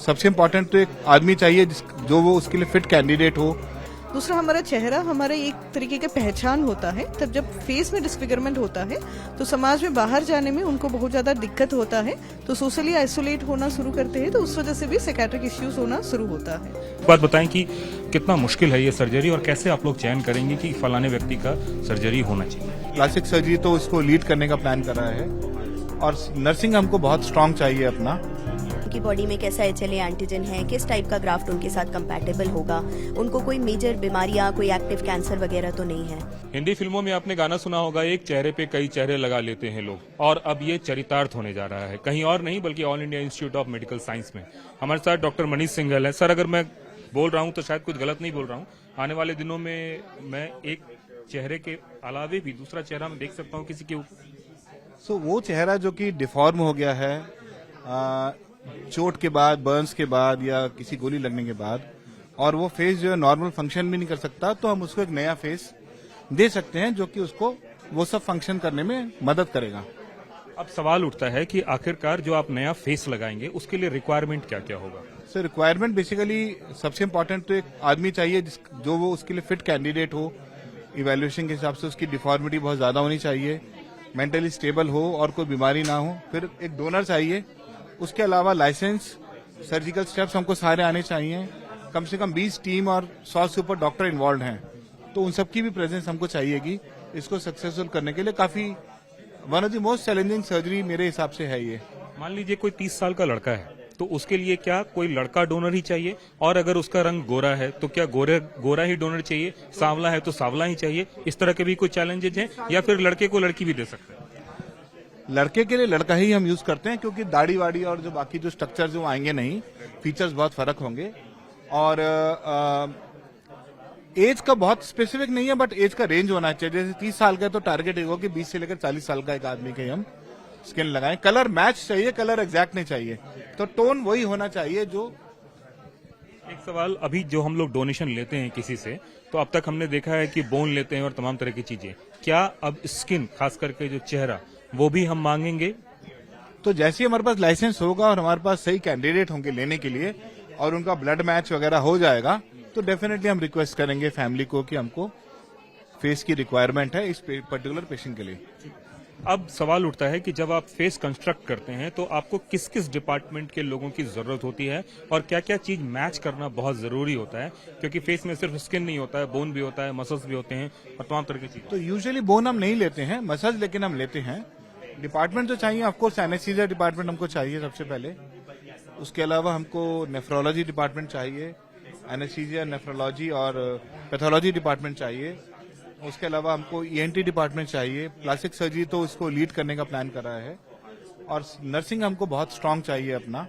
सबसे इम्पोर्टेंट तो एक आदमी चाहिए जो वो उसके लिए फिट कैंडिडेट हो। दूसरा, हमारा चेहरा हमारा एक तरीके का पहचान होता है। तब जब फेस में डिस्फिगरमेंट होता है तो समाज में बाहर जाने में उनको बहुत ज्यादा दिक्कत होता है, तो सोशली आइसोलेट होना शुरू करते हैं, तो उस वजह से भी साइकेट्रिक इश्यूज होना शुरू होता है। बात बताएं कि कितना मुश्किल है ये सर्जरी और कैसे आप लोग चयन करेंगे कि फलाने व्यक्ति का सर्जरी होना चाहिए। प्लास्टिक सर्जरी तो इसको लीड करने का प्लान कर रहा है और नर्सिंग हमको बहुत स्ट्रांग चाहिए अपना। उनकी बॉडी में कैसा HLA एंटीजन है, किस टाइप का ग्राफ्ट उनके साथ कंपैटिबल होगा, उनको कोई मेजर बीमारियां, कोई एक्टिव कैंसर वगैरह तो नहीं है। हिंदी फिल्मों में आपने गाना सुना होगा, एक चेहरे पे कई चेहरे लगा लेते हैं लोग, और अब ये चरितार्थ होने जा रहा है, कहीं और नहीं बल्कि all India institute of medical science में। हमारे साथ डॉक्टर मनीष सिंघल है। सर, अगर मैं बोल रहा हूँ तो शायद कुछ गलत नहीं बोल रहा हूँ, आने वाले दिनों में मैं एक चेहरे के अलावे भी दूसरा चेहरा मैं देख सकता हूँ किसी के। वो चेहरा जो कि डिफॉर्म हो गया है चोट के बाद, बर्न्स के बाद या किसी गोली लगने के बाद, और वो फेस जो है नॉर्मल फंक्शन भी नहीं कर सकता, तो हम उसको एक नया फेस दे सकते हैं जो कि उसको वो सब फंक्शन करने में मदद करेगा। अब सवाल उठता है कि आखिरकार जो आप नया फेस लगाएंगे उसके लिए रिक्वायरमेंट क्या क्या होगा। सर, रिक्वायरमेंट बेसिकली सबसे इम्पोर्टेंट तो एक आदमी चाहिए जो वो उसके लिए फिट कैंडिडेट हो। इवैल्यूएशन के हिसाब से उसकी डिफॉर्मिटी बहुत ज्यादा होनी चाहिए, मेंटली स्टेबल हो और कोई बीमारी ना हो। फिर एक डोनर चाहिए। उसके अलावा लाइसेंस, सर्जिकल स्टेप्स हमको सारे आने चाहिए। कम से कम 20 टीम और 100 से ऊपर डॉक्टर इन्वॉल्व हैं, तो उन सबकी भी प्रेजेंस हमको चाहिए कि इसको सक्सेसफुल करने के लिए काफी one of the most challenging surgery मेरे हिसाब से है ये। मान लीजिए कोई 30 साल का लड़का है, तो उसके लिए क्या कोई लड़का डोनर ही चाहिए, और अगर उसका रंग गोरा है तो क्या गोरा ही डोनर चाहिए, सांवला है तो सांवला ही चाहिए, इस तरह के भी कोई चैलेंजेस हैं, या फिर लड़के को लड़की भी दे सकते हैं। लड़के के लिए लड़का ही हम यूज करते हैं, क्योंकि दाढ़ी वाड़ी और जो बाकी जो स्ट्रक्चर जो आएंगे नहीं, फीचर्स बहुत फर्क होंगे। और एज का बहुत स्पेसिफिक नहीं है, बट एज का रेंज होना चाहिए। जैसे 30 साल का तो टारगेट होगा कि 20 से लेकर 40 साल का एक आदमी के हम स्किन लगाएं। कलर मैच चाहिए, कलर एग्जैक्ट नहीं चाहिए, तो टोन वही होना चाहिए जो। एक सवाल, अभी जो हम लोग डोनेशन लेते हैं किसी से, तो अब तक हमने देखा है कि बोन लेते हैं और तमाम तरह की चीजें, क्या अब स्किन खास करके जो चेहरा वो भी हम मांगेंगे? तो जैसे ही हमारे पास लाइसेंस होगा और हमारे पास सही कैंडिडेट होंगे लेने के लिए और उनका ब्लड मैच वगैरह हो जाएगा, तो डेफिनेटली हम रिक्वेस्ट करेंगे फैमिली को कि हमको फेस की रिक्वायरमेंट है इस पर्टिकुलर पेशेंट के लिए। अब सवाल उठता है कि जब आप फेस कंस्ट्रक्ट करते हैं तो आपको किस किस डिपार्टमेंट के लोगों की जरूरत होती है और क्या क्या चीज मैच करना बहुत जरूरी होता है, क्योंकि फेस में सिर्फ स्किन नहीं होता है, बोन भी होता है, मसल्स भी होते हैं और तमाम तरह की चीज। तो यूजुअली बोन हम नहीं लेते हैं, मसल्स लेकिन हम लेते हैं। डिपार्टमेंट तो चाहिए, ऑफकोर्स एनेस्थीसिया डिपार्टमेंट हमको चाहिए सबसे पहले। उसके अलावा हमको नेफ्रोलॉजी डिपार्टमेंट चाहिए, एनेस्थीसिया, नेफ्रोलॉजी और पैथोलॉजी डिपार्टमेंट चाहिए। उसके अलावा हमको ENT डिपार्टमेंट चाहिए। प्लास्टिक सर्जरी तो इसको लीड करने का प्लान कर रहा है और नर्सिंग हमको बहुत स्ट्रांग चाहिए अपना।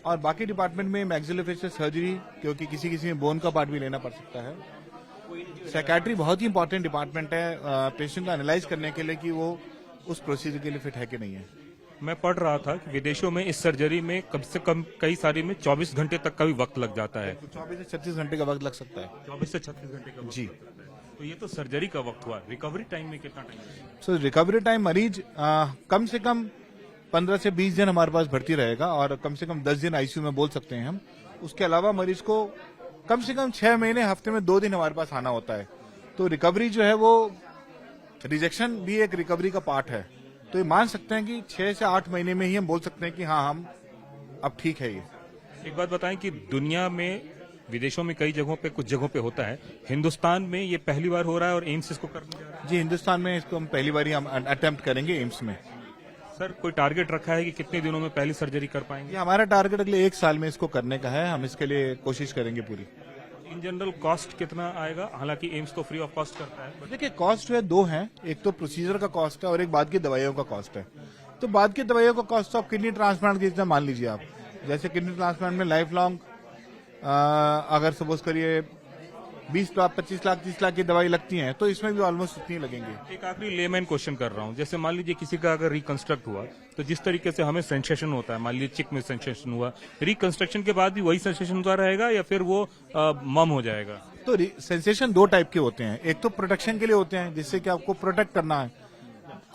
और बाकी डिपार्टमेंट में मैक्सिलोफेशियल सर्जरी, क्योंकि किसी किसी में बोन का पार्ट भी लेना पड़ सकता है। साइकेट्री बहुत ही इंपॉर्टेंट डिपार्टमेंट है पेशेंट को एनालाइज करने के लिए कि वो उस प्रोसीजर के लिए फिट है कि नहीं है। मैं पढ़ रहा था कि विदेशों में इस सर्जरी में कम से कम कई सारी में 24 घंटे तक का भी वक्त लग जाता है। 24 से 36 घंटे का वक्त लग सकता है। 24 से 36 घंटे का वक्त जी। लग सकता है। तो ये तो सर्जरी का वक्त हुआ, रिकवरी टाइम में कितना टाइम है? सो रिकवरी टाइम मरीज कम से कम 15 से 20 दिन हमारे पास भर्ती रहेगा और कम से कम 10 दिन आईसीयू में बोल सकते हैं हम। उसके अलावा मरीज को कम से कम 6 महीने हफ्ते में 2 दिन हमारे पास आना होता है। तो रिकवरी जो है वो, रिजेक्शन भी एक रिकवरी का पार्ट है। तो ये मान सकते हैं कि 6 से 8 महीने में ही हम बोल सकते हैं कि हाँ, हम अब ठीक है। ये एक बात बताएं कि दुनिया में, विदेशों में कई जगहों पे, कुछ जगहों पे होता है, हिंदुस्तान में ये पहली बार हो रहा है और एम्स इसको करने जा रहा है। जी, हिंदुस्तान में इसको हम पहली बार हम अटेम्प्ट करेंगे एम्स में। सर, कोई टारगेट रखा है कि कितने दिनों में पहली सर्जरी कर पाएंगे? ये हमारा टारगेट अगले 1 साल में इसको करने का है। हम इसके लिए कोशिश करेंगे पूरी। इन जनरल कॉस्ट कितना आएगा? हालांकि एम्स तो फ्री ऑफ कॉस्ट करता है। देखिए, कॉस्ट जो है 2 है, एक तो प्रोसीजर का कॉस्ट है और एक बाद की दवाइयों का कॉस्ट है। तो बाद की दवाइयों का कॉस्ट तो आप किडनी ट्रांसप्लांट की मान लीजिए आप, जैसे किडनी ट्रांसप्लांट में लाइफ लॉन्ग अगर सपोज करिए 20 लाख 25 लाख 30 लाख की दवाई लगती है, तो इसमें भी ऑलमोस्ट उतनी लगेंगे। एक आखिरी लेमैन क्वेश्चन कर रहा हूं, जैसे मान लीजिए किसी का अगर रिकंस्ट्रक्ट हुआ, तो जिस तरीके से हमें सेंसेशन होता है, मान लीजिए चिक में सेंसेशन हुआ, रिकंस्ट्रक्शन के बाद भी वही सेंसेशन होता रहेगा या फिर वो मम हो जाएगा? तो सेंसेशन 2 टाइप के होते हैं। एक तो प्रोटेक्शन के लिए होते हैं, जिससे कि आपको प्रोटेक्ट करना है,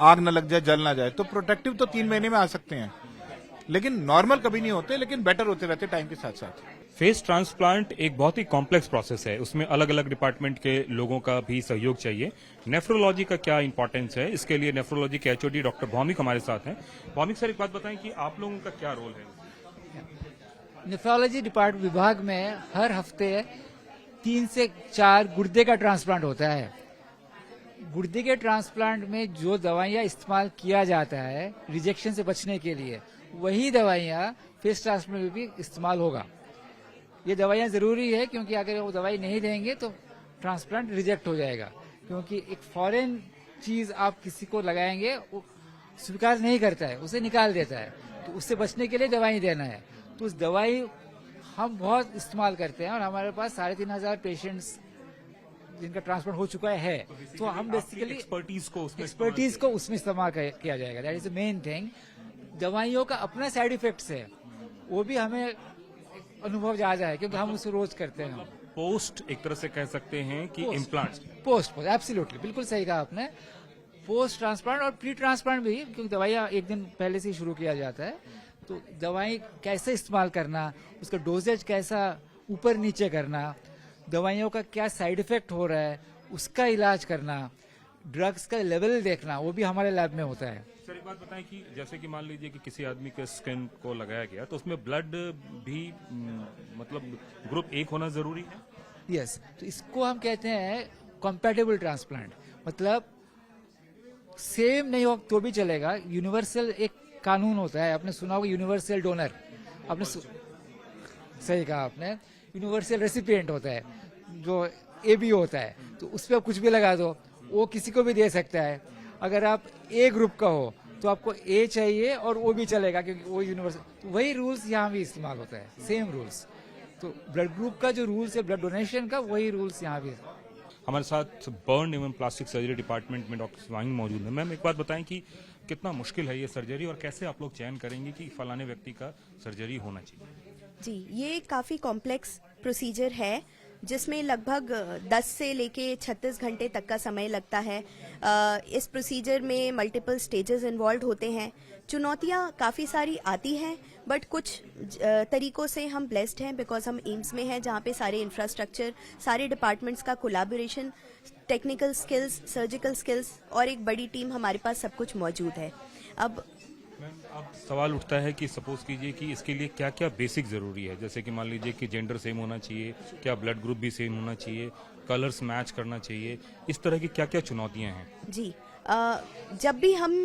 आग न लग जाए, जल ना जाए, तो प्रोटेक्टिव तो 3 महीने में आ सकते हैं। लेकिन नॉर्मल कभी नहीं होते, लेकिन बेटर होते रहते टाइम के साथ साथ। फेस ट्रांसप्लांट एक बहुत ही कॉम्प्लेक्स प्रोसेस है, उसमें अलग अलग डिपार्टमेंट के लोगों का भी सहयोग चाहिए। नेफ्रोलॉजी का क्या इंपॉर्टेंस है, इसके लिए नेफ्रोलॉजी के एचओडी डॉक्टर भौमिक हमारे साथ हैं। भौमिक सर, एक बात बताएं कि आप लोगों का क्या रोल है? नेफ्रोलॉजी डिपार्टमेंट विभाग में हर हफ्ते 3 से 4 गुर्दे का ट्रांसप्लांट होता है। गुर्दे के ट्रांसप्लांट में जो दवाइयाँ इस्तेमाल किया जाता है रिजेक्शन से बचने के लिए, वही दवाइयाँ फेस ट्रांसप्लांट में भी इस्तेमाल होगा। ये दवाइयाँ जरूरी है क्योंकि अगर वो दवाई नहीं देंगे तो ट्रांसप्लांट रिजेक्ट हो जाएगा, क्योंकि एक फॉरेन चीज आप किसी को लगाएंगे वो स्वीकार नहीं करता है, उसे निकाल देता है। तो उससे बचने के लिए दवाई देना है। तो उस दवाई हम बहुत इस्तेमाल करते हैं और हमारे पास 3,500 पेशेंट्स जिनका ट्रांसप्लांट हो चुका है। तो हम बेसिकली एक्सपर्टीज को उसमें इस्तेमाल किया जाएगा। That is the main thing. दवाइयों का अपना साइड इफेक्ट्स है, वो भी हमें अनुभव ज्यादा है क्योंकि हम उसे रोज करते हैं। पोस्ट एक तरह से कह सकते हैं कि इम्प्लांट पोस्ट एब्सोल्युटली बिल्कुल सही कहा आपने। पोस्ट ट्रांसप्लांट और प्री ट्रांसप्लांट भी, क्योंकि दवाइयाँ एक दिन पहले से ही शुरू किया जाता है। तो दवाई कैसे इस्तेमाल करना, उसका डोजेज कैसा ऊपर नीचे करना, दवाइयों का क्या साइड इफेक्ट हो रहा है उसका इलाज करना, ड्रग्स का लेवल देखना, वो भी हमारे लैब में होता है। सर, एक बात बताएं कि जैसे कि मान लीजिए कि किसी आदमी के स्किन को लगाया गया तो उसमें ब्लड भी मतलब ग्रुप 1 होना जरूरी है? यस, तो इसको हम कहते हैं कॉम्पैटिबल ट्रांसप्लांट। मतलब सेम नहीं हो तो भी चलेगा। यूनिवर्सल एक कानून होता है, आपने सुना होगा यूनिवर्सल डोनर, आपने सही कहा आपने। यूनिवर्सल रेसिपिएंट होता है जो AB होता है, तो उस पर कुछ भी लगा दो, वो किसी को भी दे सकता है। अगर आप A ग्रुप का हो तो आपको A चाहिए और वो भी चलेगा क्योंकि वो यूनिवर्सल। तो वही रूल्स यहाँ भी इस्तेमाल होता है, सेम रूल्स। तो ब्लड ग्रुप का जो रूल्स है ब्लड डोनेशन का, वही रूल्स यहाँ भी। हमारे साथ बर्न एवं प्लास्टिक सर्जरी डिपार्टमेंट में डॉक्टर स्वाइन मौजूद है। मैम, एक बात बताएं कि कितना मुश्किल है ये सर्जरी और कैसे आप लोग चयन करेंगे कि फलाने व्यक्ति का सर्जरी होना चाहिए? जी, ये काफ़ी कॉम्प्लेक्स प्रोसीजर है जिसमें लगभग 10 से लेके 36 घंटे तक का समय लगता है। इस प्रोसीजर में मल्टीपल स्टेजेस इन्वॉल्व होते हैं। चुनौतियाँ काफ़ी सारी आती हैं, बट कुछ तरीकों से हम ब्लेस्ड हैं बिकॉज हम एम्स में हैं जहाँ पे सारे इंफ्रास्ट्रक्चर, सारे डिपार्टमेंट्स का collaboration, technical skills, surgical skills और एक बड़ी टीम हमारे पास सब कुछ मौजूद है। अब सवाल उठता है कि सपोज कीजिए कि इसके लिए क्या क्या बेसिक जरूरी है, जैसे कि मान लीजिए कि जेंडर सेम होना चाहिए, क्या ब्लड ग्रुप भी सेम होना चाहिए, कलर्स मैच करना चाहिए, इस तरह की क्या क्या चुनौतियां हैं? जी, जब भी हम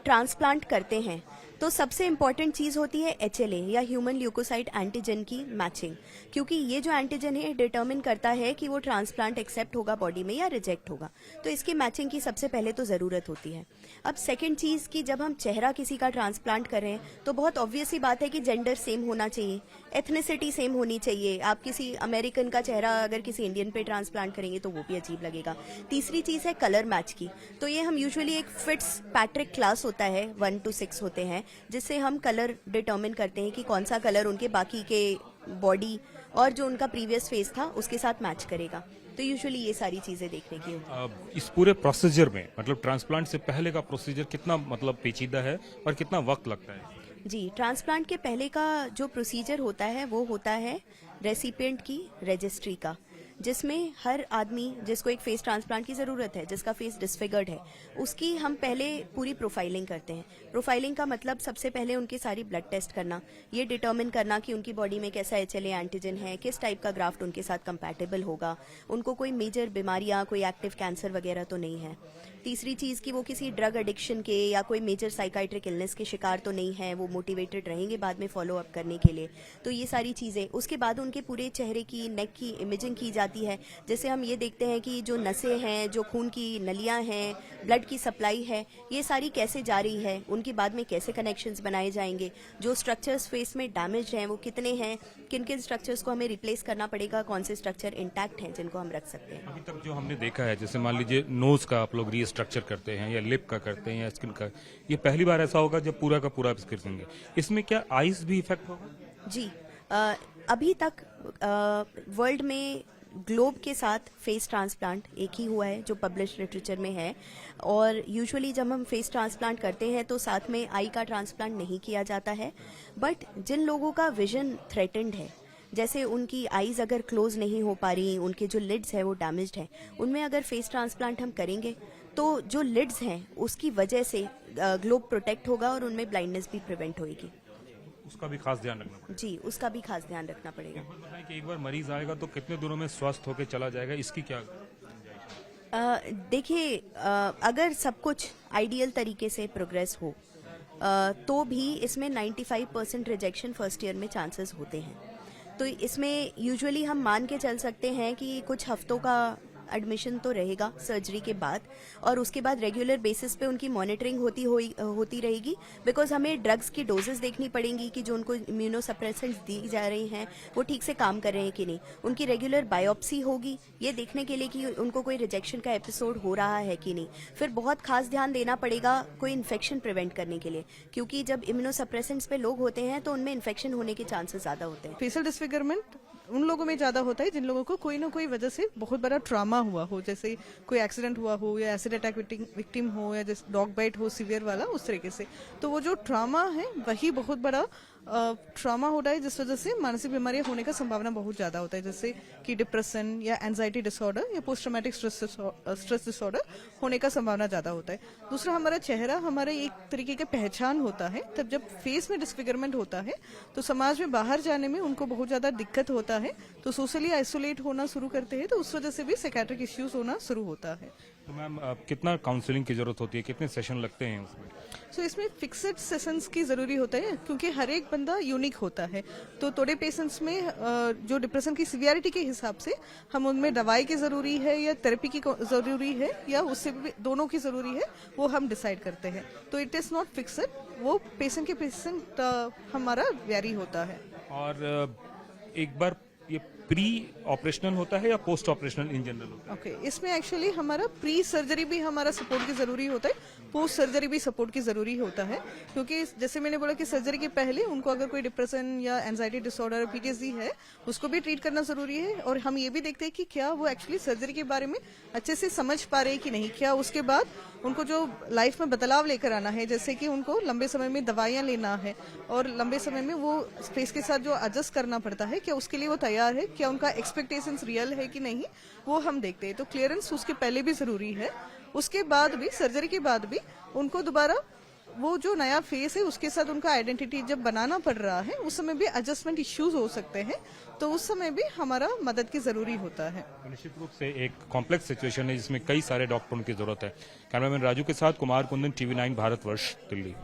ट्रांसप्लांट करते हैं तो सबसे इम्पॉर्टेंट चीज़ होती है HLA या ह्यूमन ल्यूकोसाइट एंटीजन की मैचिंग, क्योंकि ये जो एंटीजन है डिटर्मिन करता है कि वो ट्रांसप्लांट एक्सेप्ट होगा बॉडी में या रिजेक्ट होगा। तो इसकी मैचिंग की सबसे पहले तो ज़रूरत होती है। अब सेकंड चीज़ कि जब हम चेहरा किसी का ट्रांसप्लांट कर रहे हैं तो बहुत ऑब्वियस सी बात है कि जेंडर सेम होना चाहिए, एथनिसिटी सेम होनी चाहिए। आप किसी अमेरिकन का चेहरा अगर किसी इंडियन पे ट्रांसप्लांट करेंगे तो वो भी अजीब लगेगा। तीसरी चीज़ है कलर मैच की। तो ये हम यूजुअली एक फिट्स पैट्रिक क्लास होता है, 1 to 6 होते हैं, जिससे हम कलर डिटर्मिन करते हैं कि कौन सा कलर उनके बाकी के बॉडी और जो उनका प्रीवियस फेस था उसके साथ मैच करेगा। तो यूजुअली ये सारी चीजें देखने की होती हैं। इस पूरे प्रोसीजर में मतलब ट्रांसप्लांट से पहले का प्रोसीजर कितना मतलब पेचीदा है और कितना वक्त लगता है? जी, ट्रांसप्लांट के पहले का जो प्रोसीजर होता है वो होता है रेसिपिएंट की रजिस्ट्री का, जिसमें हर आदमी जिसको एक फेस ट्रांसप्लांट की ज़रूरत है, जिसका फेस डिसफिगर्ड है, उसकी हम पहले पूरी प्रोफाइलिंग करते हैं। प्रोफाइलिंग का मतलब सबसे पहले उनकी सारी ब्लड टेस्ट करना, ये डिटर्मिन करना कि उनकी बॉडी में कैसा HLA एंटीजन है, किस टाइप का ग्राफ्ट उनके साथ कंपैटिबल होगा, उनको कोई मेजर बीमारियां, कोई एक्टिव कैंसर वगैरह तो नहीं है। तीसरी चीज़ कि वो किसी ड्रग एडिक्शन के या कोई मेजर साइकाइट्रिक इलनेस के शिकार तो नहीं है, वो मोटिवेटेड रहेंगे बाद में फॉलो अप करने के लिए। तो ये सारी चीज़ें, उसके बाद उनके पूरे चेहरे की, नेक की इमेजिंग की जाती है, जैसे हम ये देखते हैं कि जो नसें हैं, जो खून की नलियां हैं, ब्लड की सप्लाई है, ये सारी कैसे जा रही है, उनके बाद में कैसे कनेक्शंस बनाए जाएंगे, जो स्ट्रक्चर्स फेस में डैमेज हैं वो कितने हैं, किन किन स्ट्रक्चर्स को हमें रिप्लेस करना पड़ेगा, कौन से स्ट्रक्चर इंटैक्ट हैं जिनको हम रख सकते हैं। अभी तक जो हमने देखा है, जैसे मान लीजिए नोज का आप लोग रीस्ट्रक्चर करते हैं या लिप का करते हैं या स्किन का, ये पहली बार ऐसा होगा जब पूरा का पूरा करेंगे। इसमें क्या आईज भी इफेक्ट होगा? जी, अभी तक वर्ल्ड में ग्लोब के साथ फेस ट्रांसप्लांट एक ही हुआ है जो पब्लिश लिटरेचर में है। और यूजुअली जब हम फेस ट्रांसप्लांट करते हैं तो साथ में आई का ट्रांसप्लांट नहीं किया जाता है। बट जिन लोगों का विजन थ्रेटेंड है, जैसे उनकी आईज अगर क्लोज नहीं हो पा रही, उनके जो लिड्स है वो डैमेज्ड है, उनमें अगर फेस ट्रांसप्लांट हम करेंगे तो जो लिड्स हैं उसकी वजह से ग्लोब प्रोटेक्ट होगा और उनमें ब्लाइंडनेस भी प्रिवेंट होगी। उसका भी खास ध्यान रखना पड़ेगा। जी, उसका भी खास ध्यान रखना पड़ेगा। एक बार बताएं कि एक बार मरीज आएगा तो कितने दिनों में स्वस्थ होकर चला जाएगा, इसकी क्या? देखिए, अगर सब कुछ आइडियल तरीके से प्रोग्रेस हो तो भी इसमें 95% रिजेक्शन फर्स्ट ईयर में चांसेस होते हैं। तो इसमें यूजुअली हम मान के चल सकते हैं कि कुछ हफ्तों का एडमिशन तो रहेगा सर्जरी के बाद, और उसके बाद रेगुलर बेसिस पे उनकी मॉनिटरिंग होती रहेगी। बिकॉज हमें ड्रग्स की डोजेस देखनी पड़ेंगी कि जो उनको इम्यूनोसप्रेसेंट्स दी जा रही हैं वो ठीक से काम कर रहे हैं कि नहीं। उनकी रेगुलर बायोप्सी होगी ये देखने के लिए कि उनको कोई रिजेक्शन का एपिसोड हो रहा है कि नहीं। फिर बहुत खास ध्यान देना पड़ेगा कोई इन्फेक्शन प्रिवेंट करने के लिए, क्योंकि जब इम्यूनोसप्रेसेंट्स पे लोग होते हैं तो उनमें इन्फेक्शन होने के चांसेस ज्यादा होते हैं। फेशियल डिसफिगरमेंट उन लोगों में ज्यादा होता है जिन लोगों को कोई ना कोई वजह से बहुत बड़ा ट्रॉमा हुआ हो, जैसे कोई एक्सीडेंट हुआ हो या एसिड अटैक विक्टिम हो या जैसे डॉग बाइट हो सीवियर वाला, उस तरीके से। तो वो जो ट्रॉमा है वही बहुत बड़ा ट्रॉमा होता है, जिस वजह से मानसिक बीमारियां होने का संभावना बहुत ज्यादा होता है, जैसे कि डिप्रेशन या एंजाइटी डिसऑर्डर या पोस्ट ट्रॉमेटिक स्ट्रेस डिसऑर्डर होने का संभावना ज्यादा होता है। दूसरा, हमारा चेहरा हमारे एक तरीके की पहचान होता है। तब जब फेस में डिसफिगरमेंट होता है तो समाज में बाहर जाने में उनको बहुत ज्यादा दिक्कत होता है, तो सोशली आइसोलेट होना शुरू करते हैं, तो उस वजह से भी साइकेट्रिक इश्यूज होना शुरू होता है। तो मैम कितना काउंसलिंग की जरूरत होती है, कितने सेशन लगते हैं उसमें? सो इसमें फिक्स्ड सेशंस की जरूरी होता है, क्योंकि हर एक बंदा यूनिक होता है। तो थोड़े पेशेंट्स में जो डिप्रेशन की सीवियरिटी के हिसाब से हम उनमें दवाई की जरूरी है या थेरेपी की जरूरी है या उससे भी दोनों की जरूरी है, वो हम डिसाइड करते हैं। तो इट इज नॉट फिक्स्ड, वो पेशेंट के पेशेंट हमारा वेरी होता है। और एक बार ये प्री ऑपरेशनल होता है या पोस्ट ऑपरेशनल इन जनरल होता है? ओके, इसमें एक्चुअली हमारा प्री सर्जरी भी हमारा सपोर्ट की जरूरी होता है, पोस्ट सर्जरी भी सपोर्ट की जरूरी होता है। क्योंकि जैसे मैंने बोला कि सर्जरी के पहले उनको अगर कोई डिप्रेशन या एंजाइटी डिसऑर्डर पीटीएसडी है उसको भी ट्रीट करना जरूरी है, और हम ये भी देखते हैं कि क्या वो एक्चुअली सर्जरी के बारे में अच्छे से समझ पा रहे हैं कि नहीं। क्या उसके बाद उनको जो लाइफ में बदलाव लेकर आना है, जैसे कि उनको लंबे समय में दवाइयां लेना है और लंबे समय में वो स्पेस के साथ जो एडजस्ट करना पड़ता है, क्या उसके लिए वो तैयार है, क्या उनका एक्सपेक्टेशंस रियल है कि नहीं, वो हम देखते हैं। तो क्लियरेंस उसके पहले भी जरूरी है, उसके बाद भी, सर्जरी के बाद भी उनको दोबारा वो जो नया फेस है उसके साथ उनका आइडेंटिटी जब बनाना पड़ रहा है, उस समय भी एडजस्टमेंट इश्यूज हो सकते हैं, तो उस समय भी हमारा मदद की जरूरी होता है। निश्चित रूप से एक कॉम्प्लेक्स सिचुएशन है जिसमें कई सारे डॉक्टरों की जरूरत है। कैमरामैन राजू के साथ कुमार कुंदन, TV9 भारतवर्ष, दिल्ली।